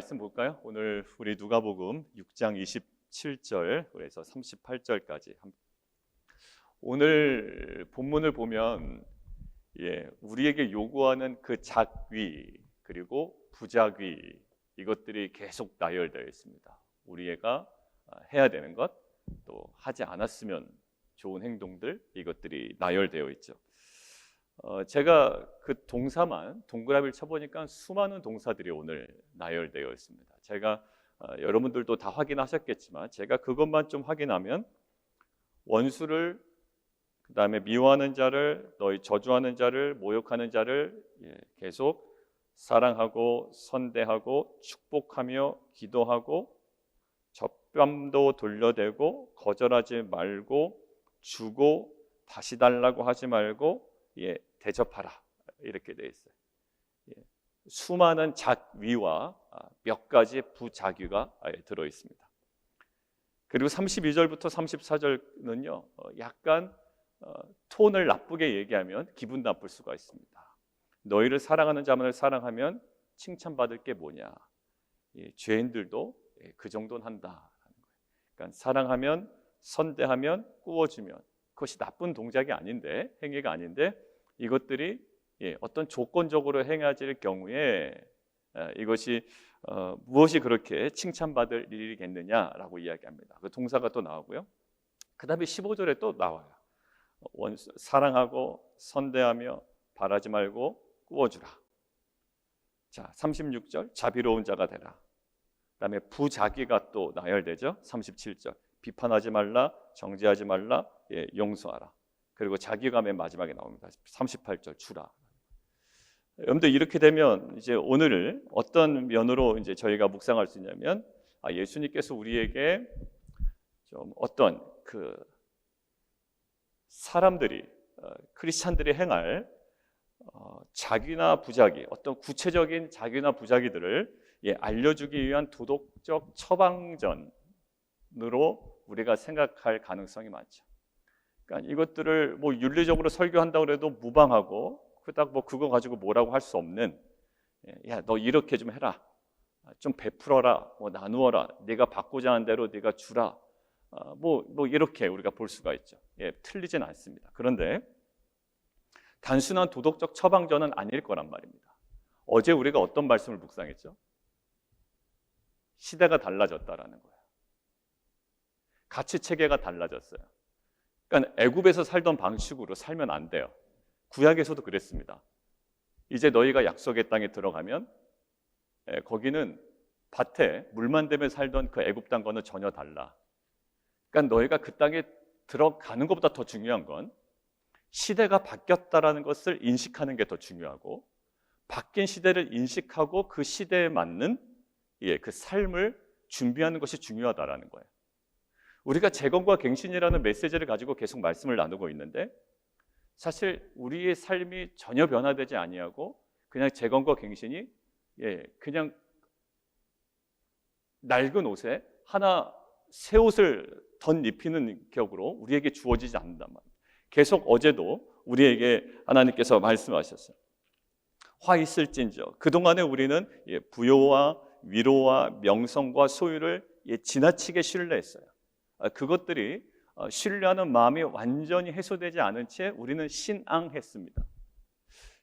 말씀 볼까요? 오늘 우리 누가복음 6장 27절 그래서 38절까지. 오늘 본문을 보면 우리에게 요구하는 그 작위 그리고 부작위 이것들이 계속 나열되어 있습니다. 우리가 해야 되는 것, 또 하지 않았으면 좋은 행동들 이것들이 나열되어 있죠. 제가 그 동사만 동그라미를 쳐보니까 수많은 동사들이 오늘 나열되어 있습니다. 제가 여러분들도 다 확인하셨겠지만 제가 그것만 좀 확인하면 원수를 그 다음에 미워하는 자를 너희 저주하는 자를 모욕하는 자를 계속 사랑하고 선대하고 축복하며 기도하고 젖뺨도 돌려대고 거절하지 말고 주고 다시 달라고 하지 말고 대접하라 이렇게 되어 있어요. 수많은 작위와 몇 가지 부작위가 들어 있습니다. 그리고 32절부터 34절은요 약간 톤을 나쁘게 얘기하면 기분 나쁠 수가 있습니다. 너희를 사랑하는 자만을 사랑하면 칭찬받을 게 뭐냐? 죄인들도 그 정도는 한다라는 거예요. 그러니까 사랑하면 선대하면 꾸어주면 그것이 나쁜 동작이 아닌데 행위가 아닌데 이것들이 어떤 조건적으로 행해질 경우에 이것이 무엇이 그렇게 칭찬받을 일이겠느냐라고 이야기합니다. 그 동사가 또 나오고요. 그 다음에 15절에 또 나와요. 사랑하고 선대하며 바라지 말고 꾸어주라. 자, 36절 자비로운 자가 되라. 그 다음에 부자기가 또 나열되죠. 37절 비판하지 말라, 정죄하지 말라, 용서하라. 그리고 자기가 맨 마지막에 나옵니다. 38절 주라. 여러분들 이렇게 되면 이제 오늘을 어떤 면으로 이제 저희가 묵상할 수 있냐면 예수님께서 우리에게 좀 어떤 그 사람들이 크리스찬들이 행할 자기나 부자기 어떤 구체적인 자기나 부자기들을 알려주기 위한 도덕적 처방전으로 우리가 생각할 가능성이 많죠. 그러니까 이것들을 뭐 윤리적으로 설교한다고 해도 무방하고 그닥 뭐 그거 가지고 뭐라고 할 수 없는 야 너 이렇게 좀 해라, 좀 베풀어라, 뭐 나누어라, 네가 받고자 하는 대로 네가 주라, 뭐 이렇게 우리가 볼 수가 있죠. 틀리진 않습니다. 그런데 단순한 도덕적 처방전은 아닐 거란 말입니다. 어제 우리가 어떤 말씀을 묵상했죠? 시대가 달라졌다라는 거예요. 가치 체계가 달라졌어요. 그러니까 애굽에서 살던 방식으로 살면 안 돼요. 구약에서도 그랬습니다. 이제 너희가 약속의 땅에 들어가면 거기는 밭에 물만 대며 살던 그 애굽 땅과는 전혀 달라. 그러니까 너희가 그 땅에 들어가는 것보다 더 중요한 건 시대가 바뀌었다라는 것을 인식하는 게 더 중요하고 바뀐 시대를 인식하고 그 시대에 맞는 그 삶을 준비하는 것이 중요하다라는 거예요. 우리가 재건과 갱신이라는 메시지를 가지고 계속 말씀을 나누고 있는데 사실 우리의 삶이 전혀 변화되지 아니하고 그냥 재건과 갱신이 그냥 낡은 옷에 하나 새 옷을 덧입히는 격으로 우리에게 주어지지 않는단 말이에요. 계속 어제도 우리에게 하나님께서 말씀하셨어요. 화 있을진저 그동안에 우리는 부요와 위로와 명성과 소유를 지나치게 신뢰했어요. 그것들이 신뢰하는 마음이 완전히 해소되지 않은 채 우리는 신앙했습니다.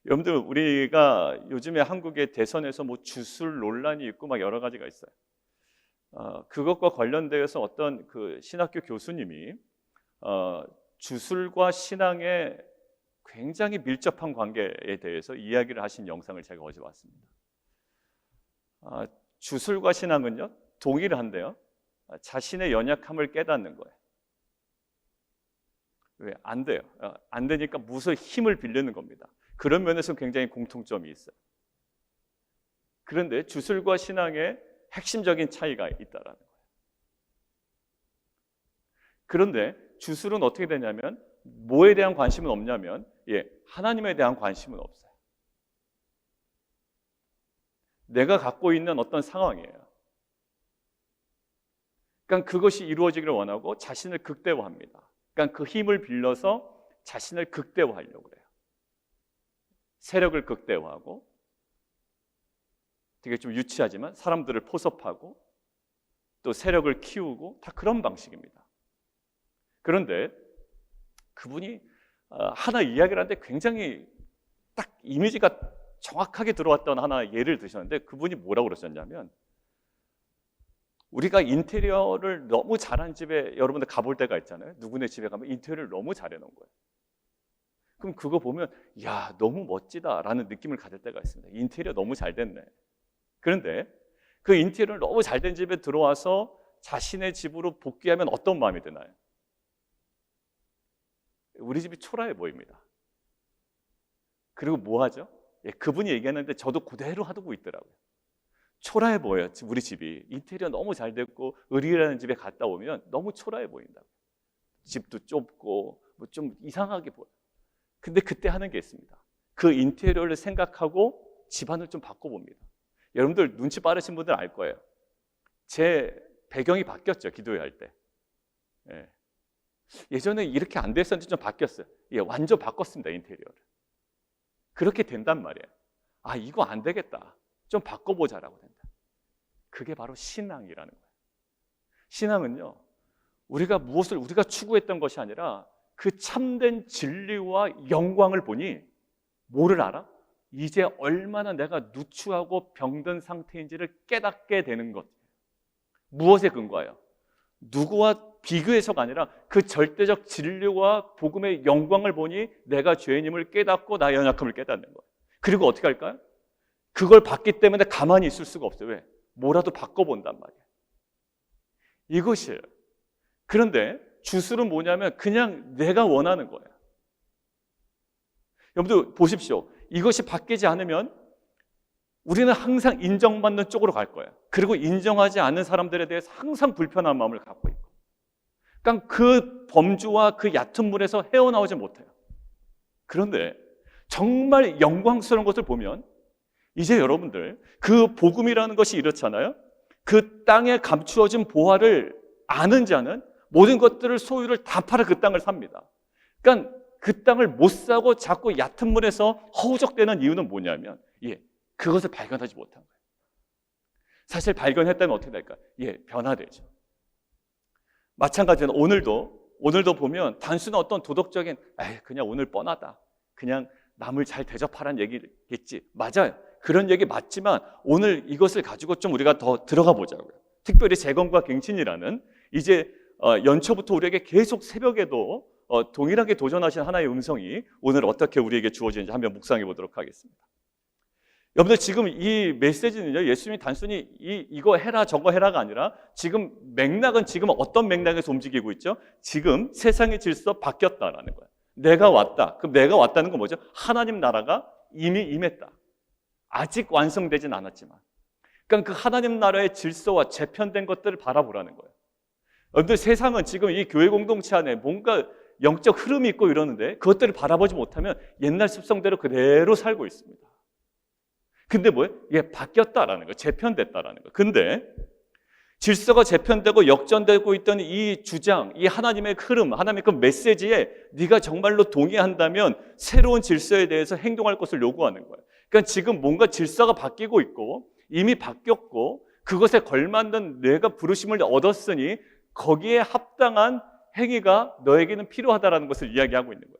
여러분들 우리가 요즘에 한국의 대선에서 뭐 주술 논란이 있고 막 여러 가지가 있어요. 그것과 관련되어서 어떤 그 신학교 교수님이 주술과 신앙의 굉장히 밀접한 관계에 대해서 이야기를 하신 영상을 제가 어제 봤습니다. 주술과 신앙은요 동일한데요 자신의 연약함을 깨닫는 거예요. 왜? 안 돼요. 안 되니까 무슨 힘을 빌리는 겁니다. 그런 면에서 굉장히 공통점이 있어요. 그런데 주술과 신앙의 핵심적인 차이가 있다라는 거예요. 그런데 주술은 어떻게 되냐면 뭐에 대한 관심은 없냐면 하나님에 대한 관심은 없어요. 내가 갖고 있는 어떤 상황이에요. 그러니까 그것이 이루어지기를 원하고 자신을 극대화합니다. 그러니까 그 힘을 빌려서 자신을 극대화하려고 그래요. 세력을 극대화하고 되게 좀 유치하지만 사람들을 포섭하고 또 세력을 키우고 다 그런 방식입니다. 그런데 그분이 하나 이야기를 하는데 굉장히 딱 이미지가 정확하게 들어왔던 하나 예를 드셨는데, 그분이 뭐라고 그러셨냐면, 우리가 인테리어를 너무 잘한 집에 여러분들 가볼 때가 있잖아요. 누구네 집에 가면 인테리어를 너무 잘해놓은 거예요. 그럼 그거 보면 야, 너무 멋지다라는 느낌을 가질 때가 있습니다. 인테리어 너무 잘 됐네. 그런데 그 인테리어를 너무 잘 된 집에 들어와서 자신의 집으로 복귀하면 어떤 마음이 드나요? 우리 집이 초라해 보입니다. 그리고 뭐 하죠? 그분이 얘기하는데 저도 그대로 하고 있더라고요. 초라해 보여요. 우리 집이 인테리어 너무 잘 됐고 의리라는 집에 갔다 오면 너무 초라해 보인다고. 집도 좁고 뭐 좀 이상하게 보여요. 근데 그때 하는 게 있습니다. 그 인테리어를 생각하고 집안을 좀 바꿔봅니다. 여러분들 눈치 빠르신 분들 알 거예요. 제 배경이 바뀌었죠, 기도회 할 때. 예전에 이렇게 안 됐었는데 좀 바뀌었어요. 완전 바꿨습니다, 인테리어를. 그렇게 된단 말이에요. 아, 이거 안 되겠다. 좀 바꿔보자라고 된다. 그게 바로 신앙이라는 거예요. 신앙은요, 우리가 추구했던 것이 아니라 그 참된 진리와 영광을 보니 뭐를 알아? 이제 얼마나 내가 누추하고 병든 상태인지를 깨닫게 되는 것. 무엇에 근거하여? 누구와 비교해서가 아니라 그 절대적 진리와 복음의 영광을 보니 내가 죄인임을 깨닫고 나의 연약함을 깨닫는 거예요. 그리고 어떻게 할까요? 그걸 봤기 때문에 가만히 있을 수가 없어요. 왜? 뭐라도 바꿔본단 말이에요. 이것이에요. 그런데 주술은 뭐냐면 그냥 내가 원하는 거예요. 여러분들 보십시오. 이것이 바뀌지 않으면 우리는 항상 인정받는 쪽으로 갈 거예요. 그리고 인정하지 않는 사람들에 대해서 항상 불편한 마음을 갖고 있고, 그러니까 그 범주와 그 얕은 물에서 헤어나오지 못해요. 그런데 정말 영광스러운 것을 보면 이제 여러분들 그 복음이라는 것이 이렇잖아요. 그 땅에 감추어진 보화를 아는 자는 모든 것들을 소유를 다 팔아 그 땅을 삽니다. 그러니까 그 땅을 못 사고 자꾸 얕은 물에서 허우적대는 이유는 뭐냐면 그것을 발견하지 못한 거예요. 사실 발견했다면 어떻게 될까요? 변화되죠. 마찬가지로 오늘도 보면 단순한 어떤 도덕적인 그냥 오늘 뻔하다, 그냥 남을 잘 대접하라는 얘기겠지. 맞아요. 그런 얘기 맞지만 오늘 이것을 가지고 좀 우리가 더 들어가 보자고요. 특별히 재건과 갱신이라는 이제 연초부터 우리에게 계속 새벽에도 동일하게 도전하신 하나의 음성이 오늘 어떻게 우리에게 주어지는지 한번 묵상해 보도록 하겠습니다. 여러분들 지금 이 메시지는요, 예수님이 단순히 이거 해라 저거 해라가 아니라 지금 맥락은 지금 어떤 맥락에서 움직이고 있죠? 지금 세상의 질서 바뀌었다라는 거예요. 내가 왔다. 그럼 내가 왔다는 건 뭐죠? 하나님 나라가 이미 임했다. 아직 완성되진 않았지만, 그러니까 그 하나님 나라의 질서와 재편된 것들을 바라보라는 거예요. 여러분들 세상은 지금 이 교회 공동체 안에 뭔가 영적 흐름이 있고 이러는데 그것들을 바라보지 못하면 옛날 습성대로 그대로 살고 있습니다. 근데 뭐예요? 바뀌었다라는 거예요. 재편됐다라는 거예요. 근데 질서가 재편되고 역전되고 있던 이 주장, 이 하나님의 흐름, 하나님의 그 메시지에 네가 정말로 동의한다면 새로운 질서에 대해서 행동할 것을 요구하는 거예요. 그러니까 지금 뭔가 질서가 바뀌고 있고 이미 바뀌었고 그것에 걸맞는 내가 부르심을 얻었으니 거기에 합당한 행위가 너에게는 필요하다라는 것을 이야기하고 있는 거예요.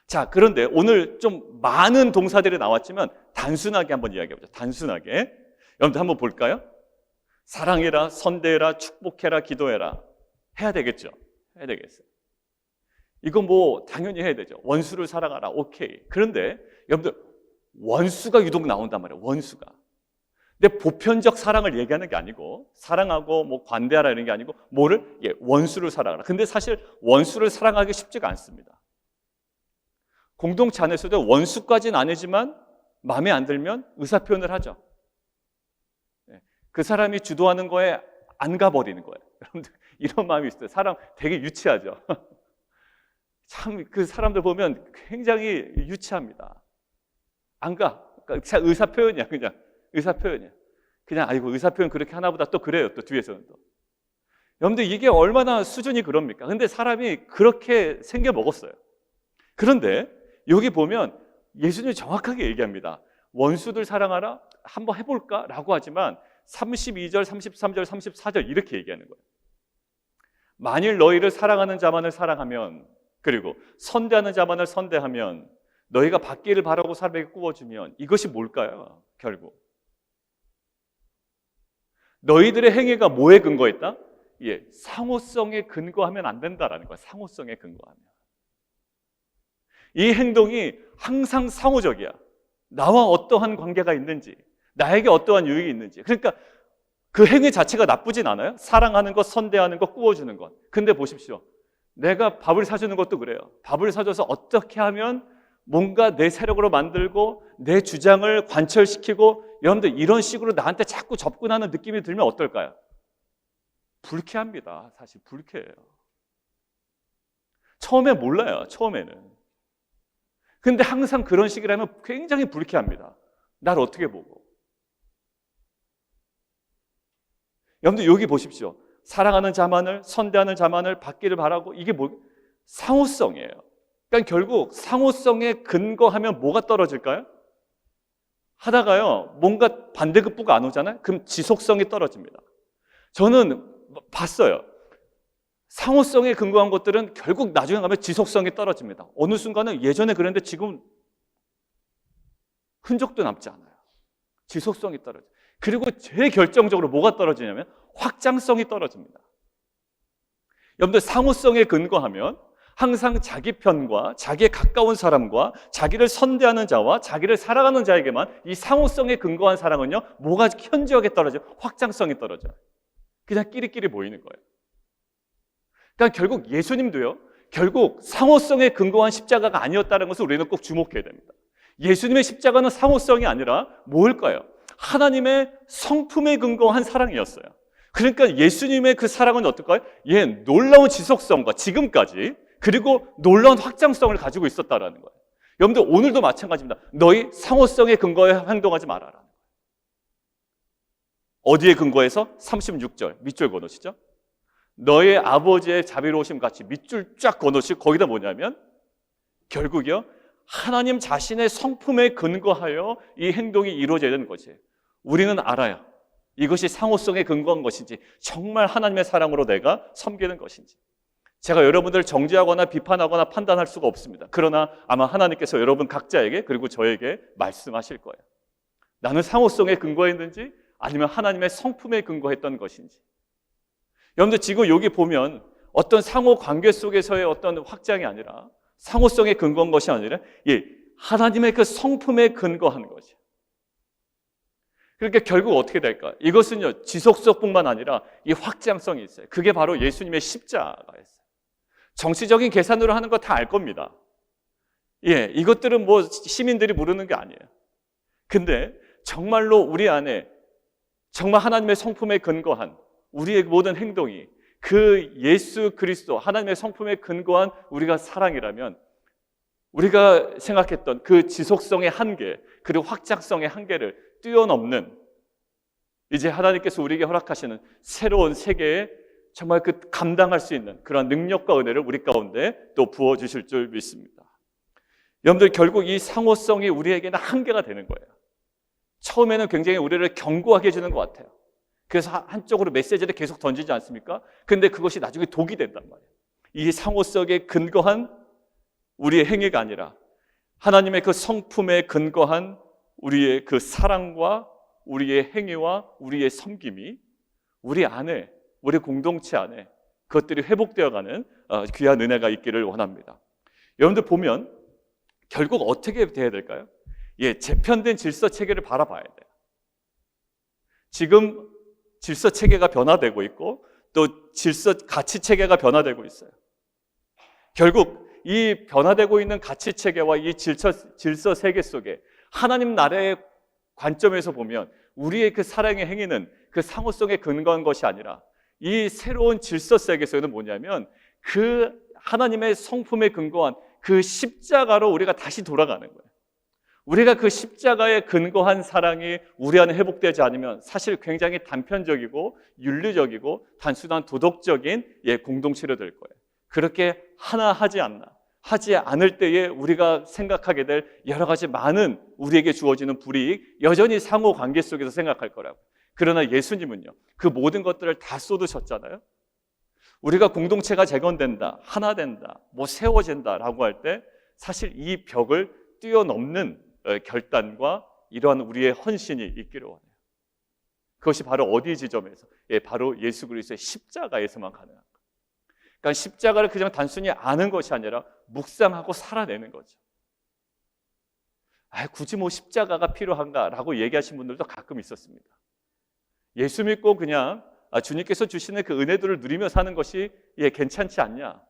자, 그런데 오늘 좀 많은 동사들이 나왔지만 단순하게 한번 이야기해보자. 단순하게. 여러분들 한번 볼까요? 사랑해라, 선대해라, 축복해라, 기도해라. 해야 되겠죠? 해야 되겠어요. 이건 뭐 당연히 해야 되죠. 원수를 사랑하라. 오케이. 그런데 여러분들 원수가 유독 나온단 말이에요. 원수가. 근데 보편적 사랑을 얘기하는 게 아니고 사랑하고 뭐 관대하라 이런 게 아니고 뭐를? 원수를 사랑하라. 근데 사실 원수를 사랑하기 쉽지가 않습니다. 공동체 안에서도 원수까지는 아니지만 마음에 안 들면 의사표현을 하죠. 그 사람이 주도하는 거에 안 가버리는 거예요. 여러분들 이런 마음이 있어요. 사람 되게 유치하죠. 참 그 사람들 보면 굉장히 유치합니다. 안 가. 그러니까 의사표현이야. 그냥 의사표현이야. 그냥 아이고 의사표현 그렇게 하나보다 또 그래요. 또 뒤에서는 또. 여러분들 이게 얼마나 수준이 그럽니까? 근데 사람이 그렇게 생겨 먹었어요. 그런데 여기 보면 예수님이 정확하게 얘기합니다. 원수들 사랑하라? 한번 해볼까? 라고 하지만 32절, 33절, 34절 이렇게 얘기하는 거예요. 만일 너희를 사랑하는 자만을 사랑하면, 그리고 선대하는 자만을 선대하면, 너희가 받기를 바라고 사람에게 꾸어주면, 이것이 뭘까요? 결국 너희들의 행위가 뭐에 근거했다? 예, 상호성에 근거하면 안 된다라는 거야. 상호성에 근거하면. 이 행동이 항상 상호적이야. 나와 어떠한 관계가 있는지, 나에게 어떠한 유익이 있는지. 그러니까 그 행위 자체가 나쁘진 않아요. 사랑하는 것, 선대하는 것, 꾸어주는 것. 근데 보십시오. 내가 밥을 사주는 것도 그래요. 밥을 사줘서 어떻게 하면 뭔가 내 세력으로 만들고 내 주장을 관철시키고, 여러분들 이런 식으로 나한테 자꾸 접근하는 느낌이 들면 어떨까요? 불쾌합니다. 사실 불쾌해요. 처음에 몰라요. 처음에는. 근데 항상 그런 식이라면 굉장히 불쾌합니다. 날 어떻게 보고. 여러분들 여기 보십시오. 사랑하는 자만을, 선대하는 자만을 받기를 바라고, 이게 상호성이에요. 그러니까 결국 상호성에 근거하면 뭐가 떨어질까요? 하다가요, 뭔가 반대급부가 안 오잖아요? 그럼 지속성이 떨어집니다. 저는 봤어요. 상호성에 근거한 것들은 결국 나중에 가면 지속성이 떨어집니다. 어느 순간은 예전에 그랬는데 지금 흔적도 남지 않아요. 지속성이 떨어져요. 그리고 제일 결정적으로 뭐가 떨어지냐면 확장성이 떨어집니다. 여러분들 상호성에 근거하면 항상 자기 편과 자기에 가까운 사람과 자기를 선대하는 자와 자기를 사랑하는 자에게만, 이 상호성에 근거한 사랑은요, 뭐가 현저하게 떨어져요? 확장성이 떨어져요. 그냥 끼리끼리 모이는 거예요. 그러니까 결국 예수님도요, 결국 상호성에 근거한 십자가가 아니었다는 것을 우리는 꼭 주목해야 됩니다. 예수님의 십자가는 상호성이 아니라 뭘까요? 하나님의 성품에 근거한 사랑이었어요. 그러니까 예수님의 그 사랑은 어떨까요? 예, 놀라운 지속성과 지금까지, 그리고 놀라운 확장성을 가지고 있었다라는 거예요. 여러분들 오늘도 마찬가지입니다. 너희 상호성에 근거해 행동하지 말아라. 어디에 근거해서? 36절 밑줄 그어놓으시죠. 너의 아버지의 자비로우심 같이 밑줄 쫙 그어놓으시고, 거기다 뭐냐면 결국이요, 하나님 자신의 성품에 근거하여 이 행동이 이루어져야 되는 거지. 우리는 알아요. 이것이 상호성에 근거한 것인지, 정말 하나님의 사랑으로 내가 섬기는 것인지. 제가 여러분들을 정죄하거나 비판하거나 판단할 수가 없습니다. 그러나 아마 하나님께서 여러분 각자에게, 그리고 저에게 말씀하실 거예요. 나는 상호성에 근거했는지 아니면 하나님의 성품에 근거했던 것인지. 여러분들 지금 여기 보면 어떤 상호 관계 속에서의 어떤 확장이 아니라, 상호성에 근거한 것이 아니라, 예, 하나님의 그 성품에 근거한 거죠. 그러니까 결국 어떻게 될까? 이것은요, 지속성뿐만 아니라 이 확장성이 있어요. 그게 바로 예수님의 십자가였어요. 정치적인 계산으로 하는 거 다 알 겁니다. 예, 이것들은 뭐 시민들이 모르는 게 아니에요. 근데 정말로 우리 안에 정말 하나님의 성품에 근거한 우리의 모든 행동이 그 예수 그리스도 하나님의 성품에 근거한 우리가 사랑이라면, 우리가 생각했던 그 지속성의 한계, 그리고 확장성의 한계를 뛰어넘는, 이제 하나님께서 우리에게 허락하시는 새로운 세계에 정말 그 감당할 수 있는 그런 능력과 은혜를 우리 가운데 또 부어주실 줄 믿습니다. 여러분들 결국 이 상호성이 우리에게는 한계가 되는 거예요. 처음에는 굉장히 우리를 견고하게 해주는 것 같아요. 그래서 한쪽으로 메시지를 계속 던지지 않습니까? 근데 그것이 나중에 독이 된단 말이에요. 이 상호성에 근거한 우리의 행위가 아니라 하나님의 그 성품에 근거한 우리의 그 사랑과 우리의 행위와 우리의 섬김이 우리 안에, 우리 공동체 안에 그것들이 회복되어가는 귀한 은혜가 있기를 원합니다. 여러분들 보면 결국 어떻게 돼야 될까요? 예, 재편된 질서 체계를 바라봐야 돼요. 지금 질서 체계가 변화되고 있고 또 질서 가치 체계가 변화되고 있어요. 결국 이 변화되고 있는 가치 체계와 이 질서 세계 속에 하나님 나라의 관점에서 보면 우리의 그 사랑의 행위는 그 상호성에 근거한 것이 아니라 이 새로운 질서 세계에서는 뭐냐면 그 하나님의 성품에 근거한 그 십자가로 우리가 다시 돌아가는 거예요. 우리가 그 십자가에 근거한 사랑이 우리 안에 회복되지 않으면 사실 굉장히 단편적이고 윤리적이고 단순한 도덕적인 공동체로 될 거예요. 그렇게 하나 하지 않나, 하지 않을 때에 우리가 생각하게 될 여러 가지 많은 우리에게 주어지는 불이익, 여전히 상호 관계 속에서 생각할 거라고. 그러나 예수님은요, 그 모든 것들을 다 쏟으셨잖아요. 우리가 공동체가 재건된다, 하나 된다, 뭐 세워진다라고 할 때 사실 이 벽을 뛰어넘는 결단과 이러한 우리의 헌신이 있기를 원해요. 그것이 바로 어디 지점에서? 바로 예수 그리스도의 십자가에서만 가능한 거예요. 그러니까 십자가를 그냥 단순히 아는 것이 아니라 묵상하고 살아내는 거죠. 굳이 뭐 십자가가 필요한가라고 얘기하신 분들도 가끔 있었습니다. 예수 믿고 그냥 주님께서 주시는 그 은혜들을 누리며 사는 것이 괜찮지 않냐?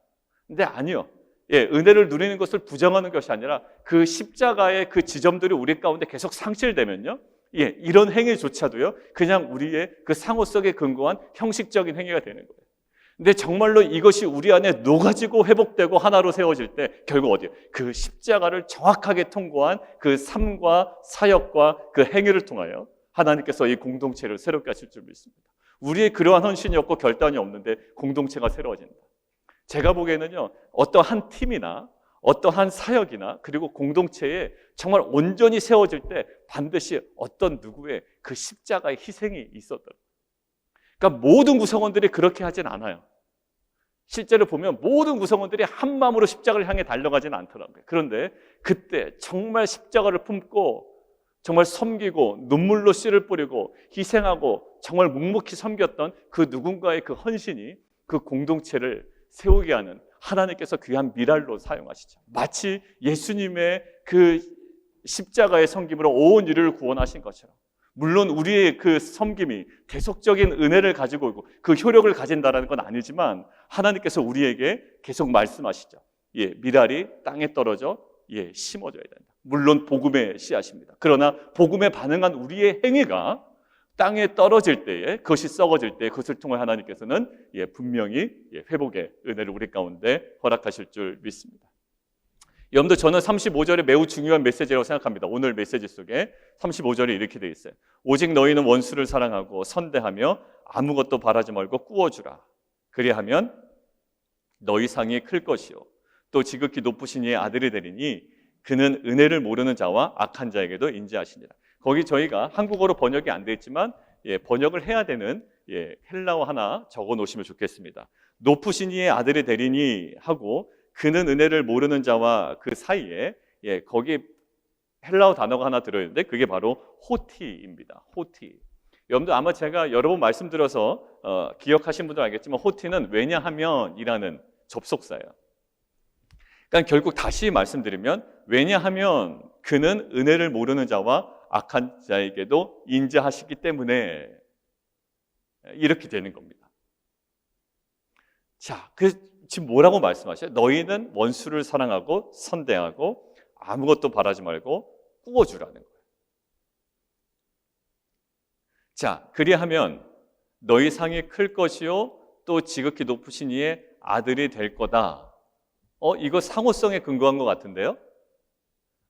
근데 아니요. 은혜를 누리는 것을 부정하는 것이 아니라 그 십자가의 그 지점들이 우리 가운데 계속 상실되면요, 이런 행위조차도요 그냥 우리의 그 상호성에 근거한 형식적인 행위가 되는 거예요. 근데 정말로 이것이 우리 안에 녹아지고 회복되고 하나로 세워질 때 결국 어디요? 그 십자가를 정확하게 통과한 그 삶과 사역과 그 행위를 통하여 하나님께서 이 공동체를 새롭게 하실 줄 믿습니다. 우리의 그러한 헌신이 없고 결단이 없는데 공동체가 새로워진다. 제가 보기에는요, 어떠한 팀이나 어떠한 사역이나 그리고 공동체에 정말 온전히 세워질 때 반드시 어떤 누구의 그 십자가의 희생이 있었더라고요. 그러니까 모든 구성원들이 그렇게 하진 않아요. 실제로 보면 모든 구성원들이 한 마음으로 십자가를 향해 달려가지는 않더라고요. 그런데 그때 정말 십자가를 품고 정말 섬기고 눈물로 씨를 뿌리고 희생하고 정말 묵묵히 섬겼던 그 누군가의 그 헌신이 그 공동체를 세우게 하는 하나님께서 귀한 미랄로 사용하시죠. 마치 예수님의 그 십자가의 섬김으로 온 인류를 구원하신 것처럼, 물론 우리의 그 섬김이 계속적인 은혜를 가지고 있고 그 효력을 가진다는 건 아니지만 하나님께서 우리에게 계속 말씀하시죠. 미랄이 땅에 떨어져 심어져야 된다. 물론 복음의 씨앗입니다. 그러나 복음에 반응한 우리의 행위가 땅에 떨어질 때에, 그것이 썩어질 때 그것을 통해 하나님께서는 분명히 회복의 은혜를 우리 가운데 허락하실 줄 믿습니다. 여러분들, 저는 35절이 매우 중요한 메시지라고 생각합니다. 오늘 메시지 속에 35절이 이렇게 되어 있어요. 오직 너희는 원수를 사랑하고 선대하며 아무것도 바라지 말고 꾸어주라. 그리하면 너희 상이 클 것이요 또 지극히 높으신 이의 아들이 되리니 그는 은혜를 모르는 자와 악한 자에게도 인지하시니라. 거기 저희가 한국어로 번역이 안 돼 있지만 번역을 해야 되는 헬라어 하나 적어 놓으시면 좋겠습니다. 높으신 이의 아들이 되리니 하고 그는 은혜를 모르는 자와 그 사이에 거기 헬라어 단어가 하나 들어있는데 그게 바로 호티입니다. 호티. 여러분들 아마 제가 여러 번 말씀드려서 기억하신 분들 알겠지만 호티는 왜냐하면이라는 접속사예요. 그러니까 결국 다시 말씀드리면 왜냐하면 그는 은혜를 모르는 자와 악한 자에게도 인자하시기 때문에 이렇게 되는 겁니다. 자, 지금 뭐라고 말씀하셔요? 너희는 원수를 사랑하고 선대하고 아무것도 바라지 말고 꾸어주라는 거예요. 자, 그리하면 너희 상이 클 것이요 또 지극히 높으신 이의 아들이 될 거다. 이거 상호성에 근거한 것 같은데요?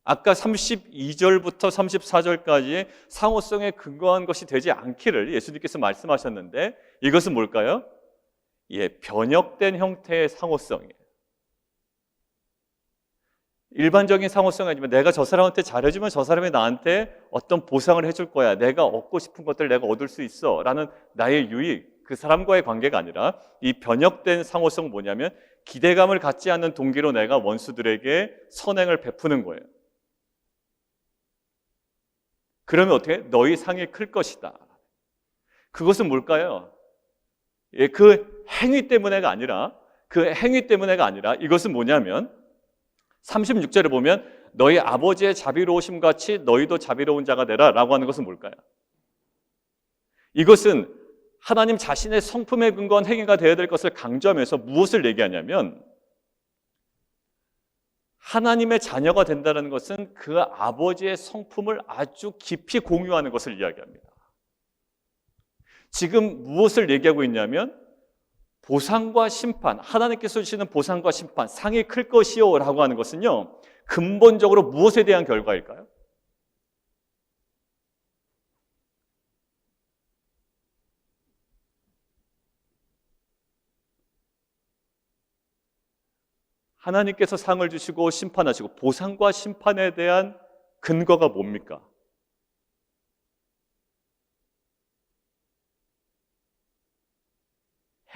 아까 32절부터 34절까지의 상호성에 근거한 것이 되지 않기를 예수님께서 말씀하셨는데 이것은 뭘까요? 변형된 형태의 상호성이에요. 일반적인 상호성이 아니면 내가 저 사람한테 잘해주면 저 사람이 나한테 어떤 보상을 해줄 거야, 내가 얻고 싶은 것들 내가 얻을 수 있어 라는 나의 유익, 그 사람과의 관계가 아니라 이 변형된 상호성은 뭐냐면 기대감을 갖지 않는 동기로 내가 원수들에게 선행을 베푸는 거예요. 그러면 어떻게? 너희 상이 클 것이다. 그것은 뭘까요? 그 행위 때문에가 아니라 이것은 뭐냐면 36절에 보면 너희 아버지의 자비로우심 같이 너희도 자비로운 자가 되라 라고 하는 것은 뭘까요? 이것은 하나님 자신의 성품에 근거한 행위가 되어야 될 것을 강조하면서 무엇을 얘기하냐면 하나님의 자녀가 된다는 것은 그 아버지의 성품을 아주 깊이 공유하는 것을 이야기합니다. 지금 무엇을 얘기하고 있냐면 보상과 심판, 하나님께서 주시는 보상과 심판, 상이 클 것이요 라고 하는 것은요 근본적으로 무엇에 대한 결과일까요? 하나님께서 상을 주시고 심판하시고 보상과 심판에 대한 근거가 뭡니까?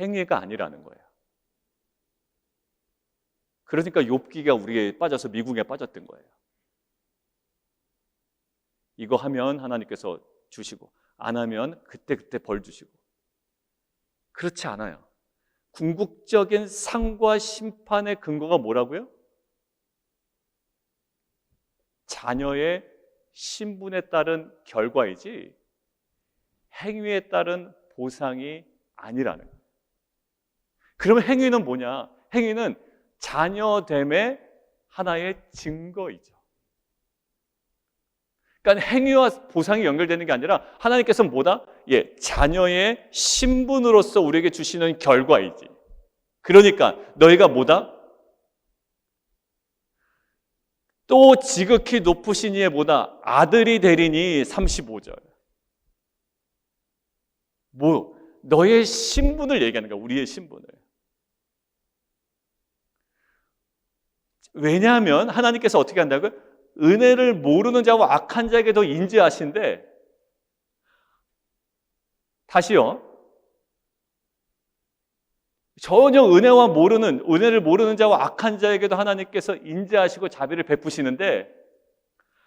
행위가 아니라는 거예요. 그러니까 욥기가 우리에 빠져서 미궁에 빠졌던 거예요. 이거 하면 하나님께서 주시고 안 하면 그때 벌 주시고. 그렇지 않아요. 궁극적인 상과 심판의 근거가 뭐라고요? 자녀의 신분에 따른 결과이지 행위에 따른 보상이 아니라는 거예요. 그러면 행위는 뭐냐? 행위는 자녀됨의 하나의 증거이죠. 그러니까 행위와 보상이 연결되는 게 아니라 하나님께서는 뭐다? 자녀의 신분으로서 우리에게 주시는 결과이지. 그러니까 너희가 뭐다? 또 지극히 높으신 이의 뭐다? 아들이 되리니 35절. 너의 신분을 얘기하는 거야. 우리의 신분을. 왜냐하면 하나님께서 어떻게 한다고요? 은혜를 모르는 자와 악한 자에게 더 인지하신데, 다시요, 전혀 은혜를 모르는 자와 악한 자에게도 하나님께서 인지하시고 자비를 베푸시는데,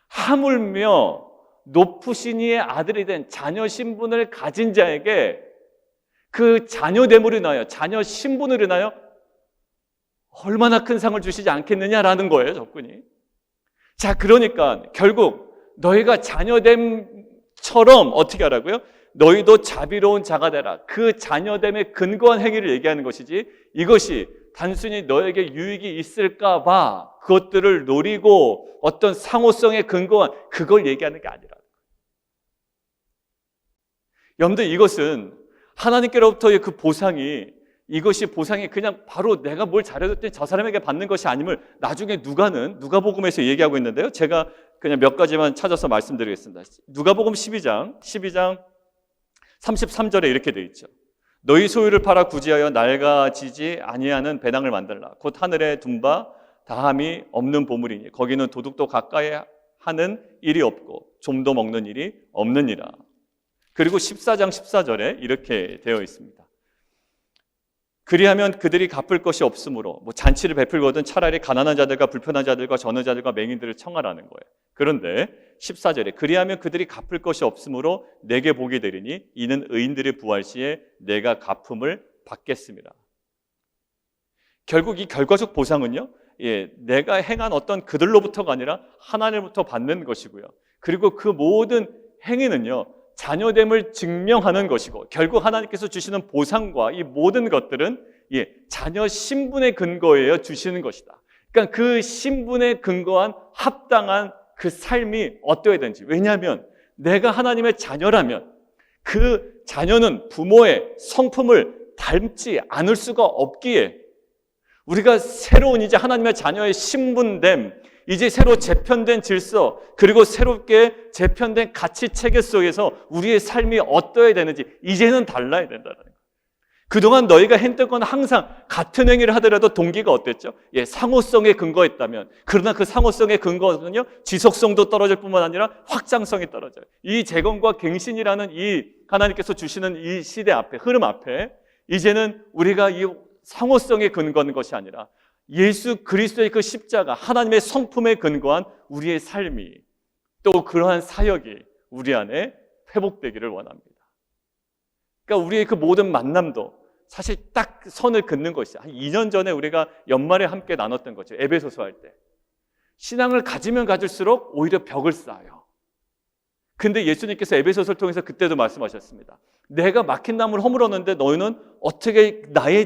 하물며 높으신 이의 아들이 된 자녀 신분을 가진 자에게 그 자녀됨으로 인하여, 자녀 신분으로 인하여 얼마나 큰 상을 주시지 않겠느냐라는 거예요, 접근이. 자, 그러니까 결국 너희가 자녀됨처럼 어떻게 하라고요? 너희도 자비로운 자가 되라. 그 자녀됨의 근거한 행위를 얘기하는 것이지, 이것이 단순히 너에게 유익이 있을까 봐 그것들을 노리고 어떤 상호성에 근거한 그걸 얘기하는 게 아니라. 여러분들, 이것은 하나님께로부터의 그 보상이, 이것이 보상이 그냥 바로 내가 뭘 잘해줬더니 저 사람에게 받는 것이 아님을 나중에 누가복음에서 얘기하고 있는데요. 제가 그냥 몇 가지만 찾아서 말씀드리겠습니다. 누가복음 12장 33절에 이렇게 되어 있죠. 너희 소유를 팔아 구제하여 낡아지지 아니하는 배당을 만들라. 곧 하늘에 둔 바 다함이 없는 보물이니 거기는 도둑도 가까이 하는 일이 없고 좀도 먹는 일이 없느니라. 그리고 14장 14절에 이렇게 되어 있습니다. 그리하면 그들이 갚을 것이 없으므로 잔치를 베풀거든 차라리 가난한 자들과 불편한 자들과 전후자들과 맹인들을 청하라는 거예요. 그런데 14절에 그리하면 그들이 갚을 것이 없으므로 내게 복이 되리니 이는 의인들의 부활 시에 내가 갚음을 받겠습니다. 결국 이 결과적 보상은요, 내가 행한 어떤 그들로부터가 아니라 하나님으로부터 받는 것이고요. 그리고 그 모든 행위는요, 자녀됨을 증명하는 것이고, 결국 하나님께서 주시는 보상과 이 모든 것들은 자녀 신분의 근거에 주시는 것이다. 그러니까 그 신분에 근거한 합당한 그 삶이 어떠해야 되는지. 왜냐하면 내가 하나님의 자녀라면 그 자녀는 부모의 성품을 닮지 않을 수가 없기에 우리가 새로운 이제 하나님의 자녀의 신분됨, 이제 새로 재편된 질서, 그리고 새롭게 재편된 가치 체계 속에서 우리의 삶이 어떠해야 되는지 이제는 달라야 된다는 거예요. 그동안 너희가 했던 건 항상 같은 행위를 하더라도 동기가 어땠죠? 상호성에 근거했다면, 그러나 그 상호성의 근거는요, 지속성도 떨어질 뿐만 아니라 확장성이 떨어져요. 이 재건과 갱신이라는 이 하나님께서 주시는 이 시대 앞에, 흐름 앞에 이제는 우리가 이 상호성에 근거하는 것이 아니라 예수 그리스도의 그 십자가, 하나님의 성품에 근거한 우리의 삶이, 또 그러한 사역이 우리 안에 회복되기를 원합니다. 그러니까 우리의 그 모든 만남도 사실 딱 선을 긋는 것이죠. 한 2년 전에 우리가 연말에 함께 나눴던 거죠. 에베소서 할 때. 신앙을 가지면 가질수록 오히려 벽을 쌓아요. 근데 예수님께서 에베소서를 통해서 그때도 말씀하셨습니다. 내가 막힌 나무를 허물었는데 너희는 어떻게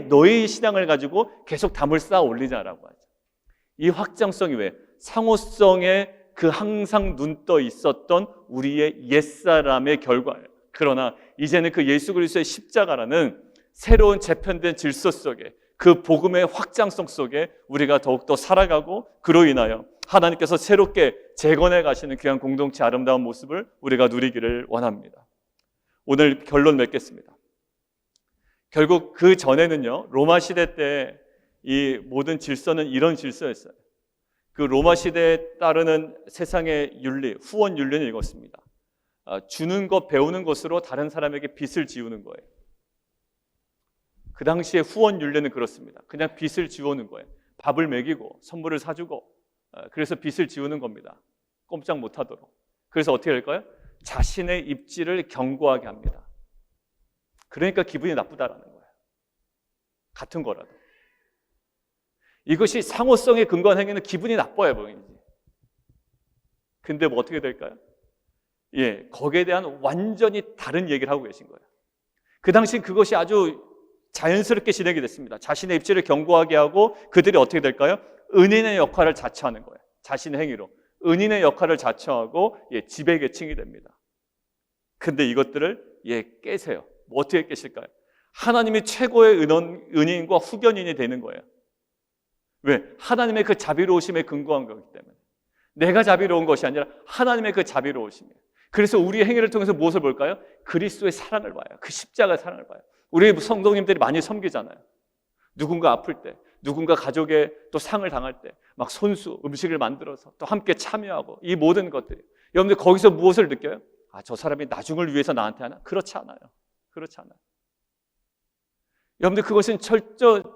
너의 신앙을 가지고 계속 담을 쌓아 올리냐라고 하죠. 이 확장성이 왜? 상호성에 그 항상 눈 떠 있었던 우리의 옛사람의 결과예요. 그러나 이제는 그 예수 그리스도의 십자가라는 새로운 재편된 질서 속에, 그 복음의 확장성 속에 우리가 더욱더 살아가고, 그로 인하여 하나님께서 새롭게 재건해 가시는 귀한 공동체 아름다운 모습을 우리가 누리기를 원합니다. 오늘 결론 맺겠습니다. 결국 그 전에는요, 로마 시대 때 이 모든 질서는 이런 질서였어요. 그 로마 시대에 따르는 세상의 윤리, 후원 윤리는 이것입니다. 주는 것, 배우는 것으로 다른 사람에게 빚을 지우는 거예요. 그 당시에 후원 윤리는 그렇습니다. 그냥 빚을 지우는 거예요. 밥을 먹이고 선물을 사주고, 그래서 빚을 지우는 겁니다. 꼼짝 못하도록. 그래서 어떻게 할까요? 자신의 입지를 견고하게 합니다. 그러니까 기분이 나쁘다라는 거예요. 같은 거라도. 이것이 상호성에 근거한 행위는 기분이 나빠요, 뭐인지. 근데 뭐 어떻게 될까요? 예, 거기에 대한 완전히 다른 얘기를 하고 계신 거예요. 그 당시 그것이 아주 자연스럽게 진행이 됐습니다. 자신의 입지를 견고하게 하고 그들이 어떻게 될까요? 은인의 역할을 자처하는 거예요. 자신의 행위로. 은인의 역할을 자처하고 지배계층이 됩니다. 근데 이것들을 깨세요. 뭐 어떻게 깨실까요? 하나님이 최고의 은인과 후견인이 되는 거예요. 왜? 하나님의 그 자비로우심에 근거한 거기 때문에. 내가 자비로운 것이 아니라 하나님의 그 자비로우심이에요. 그래서 우리의 행위를 통해서 무엇을 볼까요? 그리스도의 사랑을 봐요. 그 십자가의 사랑을 봐요. 우리 성도님들이 많이 섬기잖아요. 누군가 아플 때, 누군가 가족에 또 상을 당할 때 막 손수 음식을 만들어서 또 함께 참여하고, 이 모든 것들이, 여러분들 거기서 무엇을 느껴요? 저 사람이 나중을 위해서 나한테 하나? 그렇지 않아요. 그렇지 않아요. 여러분들 그것은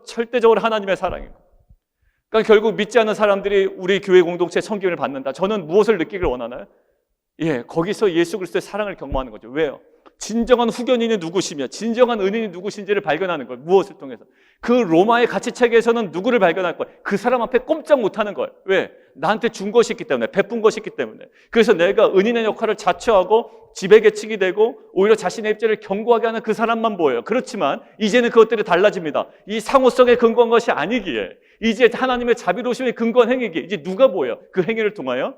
절대적으로 하나님의 사랑이에요. 그러니까 결국 믿지 않는 사람들이 우리 교회 공동체의 섬김을 받는다. 저는 무엇을 느끼길 원하나요? 거기서 예수 그리스도의 사랑을 경험하는 거죠. 왜요? 진정한 후견인이 누구시며 진정한 은인이 누구신지를 발견하는 거예요. 무엇을 통해서? 그 로마의 가치체계에서는 누구를 발견할 거예요? 그 사람 앞에 꼼짝 못하는 거예요. 왜? 나한테 준 것이 있기 때문에, 베푼 것이 있기 때문에. 그래서 내가 은인의 역할을 자처하고 지배계층이 되고 오히려 자신의 입지를 견고하게 하는 그 사람만 보여요. 그렇지만 이제는 그것들이 달라집니다. 이 상호성에 근거한 것이 아니기에, 이제 하나님의 자비로우심에 근거한 행위기에 이제 누가 보여요? 그 행위를 통하여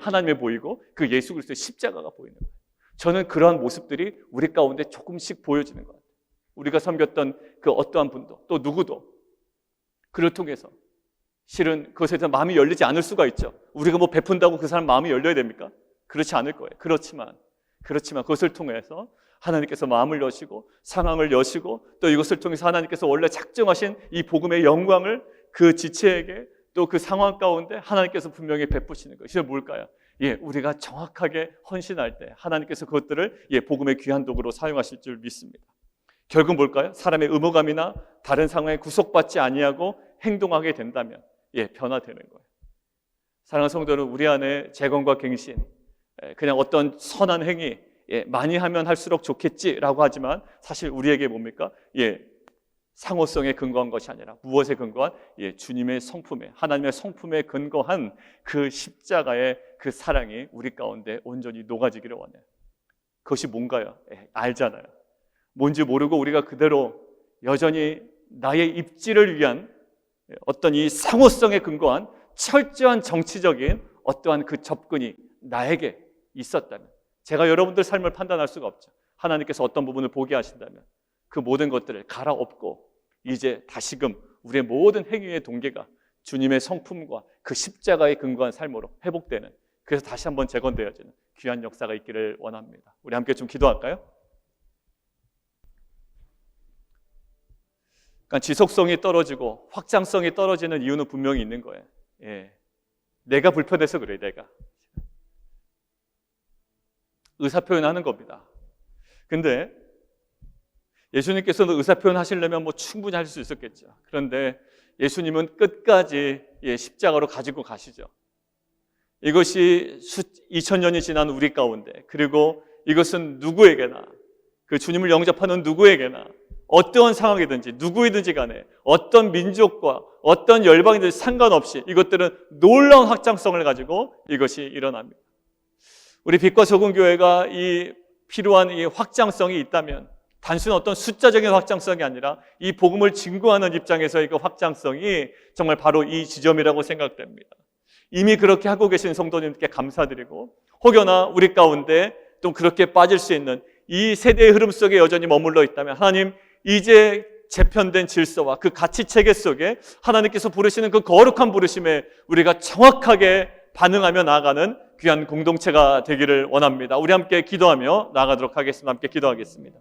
하나님이 보이고 그 예수 그리스도의 십자가가 보이는 거예요. 저는 그러한 모습들이 우리 가운데 조금씩 보여지는 것 같아요. 우리가 섬겼던 그 어떠한 분도, 또 누구도 그를 통해서 실은 그것에 대해서 마음이 열리지 않을 수가 있죠. 우리가 뭐 베푼다고 그 사람 마음이 열려야 됩니까? 그렇지 않을 거예요. 그렇지만 그것을 통해서 하나님께서 마음을 여시고 상황을 여시고, 또 이것을 통해서 하나님께서 원래 작정하신 이 복음의 영광을 그 지체에게, 또 그 상황 가운데 하나님께서 분명히 베푸시는 것이 뭘까요? 우리가 정확하게 헌신할 때 하나님께서 그것들을 복음의 귀한 도구로 사용하실 줄 믿습니다. 결국 뭘까요? 사람의 의무감이나 다른 상황에 구속받지 아니하고 행동하게 된다면 변화되는 거예요. 사랑하는 성도는 우리 안에 재건과 갱신, 그냥 어떤 선한 행위 많이 하면 할수록 좋겠지라고 하지만, 사실 우리에게 뭡니까? 상호성에 근거한 것이 아니라 무엇에 근거한? 주님의 성품에, 하나님의 성품에 근거한 그 십자가의 그 사랑이 우리 가운데 온전히 녹아지기를 원해요. 그것이 뭔가요? 알잖아요. 뭔지 모르고 우리가 그대로 여전히 나의 입지를 위한 어떤 이 상호성에 근거한 철저한 정치적인 어떠한 그 접근이 나에게 있었다면, 제가 여러분들 삶을 판단할 수가 없죠. 하나님께서 어떤 부분을 보게 하신다면 그 모든 것들을 갈아엎고 이제 다시금 우리의 모든 행위의 동기가 주님의 성품과 그 십자가에 근거한 삶으로 회복되는, 그래서 다시 한번 재건되어지는 귀한 역사가 있기를 원합니다. 우리 함께 좀 기도할까요? 그러니까 지속성이 떨어지고 확장성이 떨어지는 이유는 분명히 있는 거예요. 내가 불편해서 그래. 내가 의사표현하는 겁니다. 근데 예수님께서는 의사표현 하시려면 충분히 할 수 있었겠죠. 그런데 예수님은 끝까지 십자가로 가지고 가시죠. 이것이 2000년이 지난 우리 가운데, 그리고 이것은 누구에게나, 그 주님을 영접하는 누구에게나, 어떠한 상황이든지 누구이든지 간에 어떤 민족과 어떤 열방이든지 상관없이 이것들은 놀라운 확장성을 가지고 이것이 일어납니다. 우리 빛과 소금 교회가 이 필요한 이 확장성이 있다면 단순 어떤 숫자적인 확장성이 아니라 이 복음을 증거하는 입장에서의 그 확장성이 정말 바로 이 지점이라고 생각됩니다. 이미 그렇게 하고 계신 성도님께 감사드리고, 혹여나 우리 가운데 또 그렇게 빠질 수 있는 이 세대의 흐름 속에 여전히 머물러 있다면, 하나님 이제 재편된 질서와 그 가치체계 속에 하나님께서 부르시는 그 거룩한 부르심에 우리가 정확하게 반응하며 나아가는 귀한 공동체가 되기를 원합니다. 우리 함께 기도하며 나아가도록 하겠습니다. 함께 기도하겠습니다.